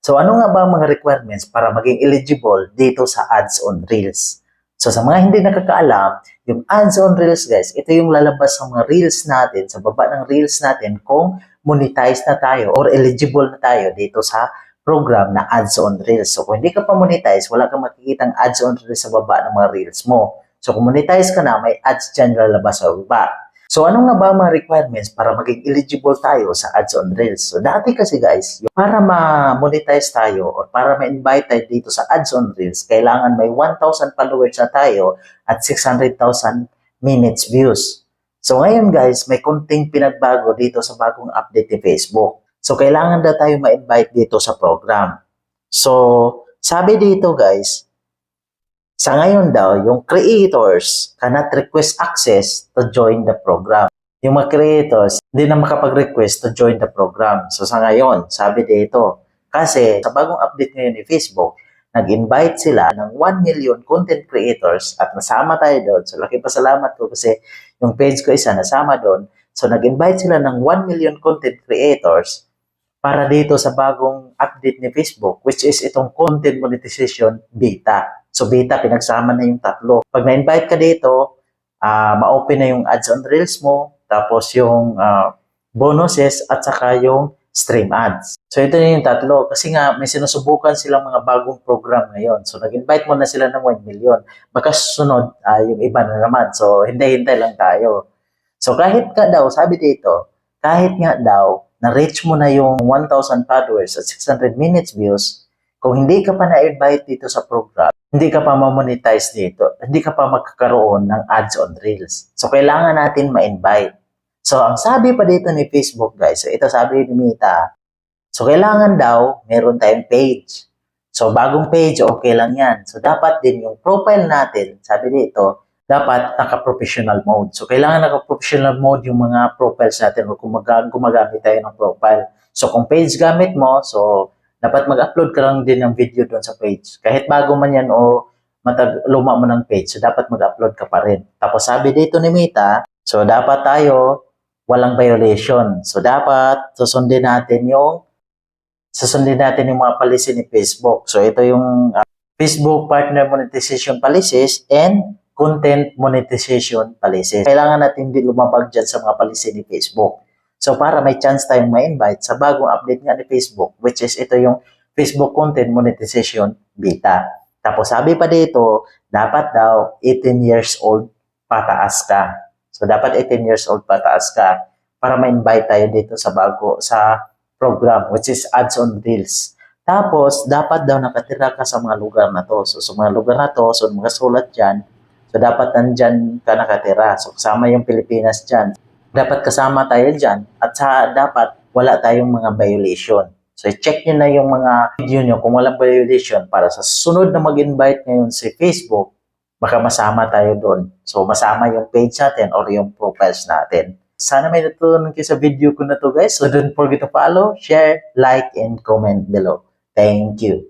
So ano nga ba ang mga requirements para maging eligible dito sa ads on Reels? So sa mga hindi nakakaalam, yung ads on Reels guys, ito yung lalabas sa mga Reels natin, sa baba ng Reels natin kung monetize na tayo or eligible na tayo dito sa program na ads on Reels. So kung hindi ka pa monetize, wala kang makikitang ads on Reels sa baba ng mga Reels mo. So kung monetize ka na, may ads dyan lalabas sa baba. So ano nga ba ang mga requirements para maging eligible tayo sa ads on Reels? So dati kasi guys, para ma-monetize tayo or para ma-invite tayo dito sa ads on Reels, kailangan may 1,000 followers na tayo at 600,000 minutes views. So ngayon guys, may konting pinagbago dito sa bagong update ni Facebook. So kailangan na tayo ma-invite dito sa program. So sabi dito guys, sa ngayon daw, yung creators cannot request access to join the program. Yung mga creators, hindi na makapag-request to join the program. So sa ngayon, sabi dito, kasi sa bagong update ngayon ni Facebook, nag-invite sila ng 1 million content creators at nasama tayo doon. So laki pasalamat ko kasi yung page ko isa nasama doon. So nag-invite sila ng 1 million content creators para dito sa bagong update ni Facebook, which is itong content monetization beta. So beta, pinagsama na yung tatlo. Pag na-invite ka dito, ma-open na yung ads on Reels mo, tapos yung bonuses at saka yung stream ads. So ito na yung tatlo. Kasi nga may sinusubukan silang mga bagong program ngayon. So nag-invite mo na sila ng 1 million. Baka susunod yung iba na naman. So hintay-hintay lang tayo. So kahit ka daw, sabi dito, kahit nga daw, na-reach mo na yung 1,000 followers at 600 minutes views, kung hindi ka pa na-invite dito sa program, hindi ka pa ma-monetize dito, hindi ka pa magkakaroon ng ads on Reels. So, kailangan natin ma-invite. So, ang sabi pa dito ni Facebook, guys, so ito sabi ni Meta, so, kailangan daw, meron tayong page. So, bagong page, okay lang yan. So, dapat din yung profile natin, sabi dito, dapat naka-professional mode. So, kailangan naka-professional mode yung mga profiles natin o kung gumagamit tayo ng profile. So, kung page gamit mo, so, dapat mag-upload ka lang din ng video doon sa page. Kahit bago man yan o luma mo ng page, so dapat mag-upload ka pa rin. Tapos sabi dito ni Meta, so dapat tayo walang violation. So dapat susundin natin yung mga policy ni Facebook. So ito yung Facebook Partner Monetization Policies and Content Monetization Policies. Kailangan natin hindi lumabag dyan sa mga policy ni Facebook. So para may chance tayong ma-invite sa bagong update nga ni Facebook, which is ito yung Facebook Content Monetization Beta. Tapos sabi pa dito, dapat daw 18 years old pataas ka. So dapat 18 years old pataas ka para ma-invite tayo dito sa program, which is ads on Reels. Tapos dapat daw nakatira ka sa mga lugar na to. So sa mga lugar na to, so mga sulat dyan, so dapat nandyan ka nakatira. So kasama yung Pilipinas dyan. Dapat kasama tayo dyan at dapat wala tayong mga violation. So, check nyo na yung mga video nyo kung walang violation para sa sunod na mag-invite ngayon si Facebook, baka masama tayo doon. So, masama yung page natin or yung profiles natin. Sana may natutunan kayo sa video ko na to guys. So, don't forget to follow, share, like, and comment below. Thank you.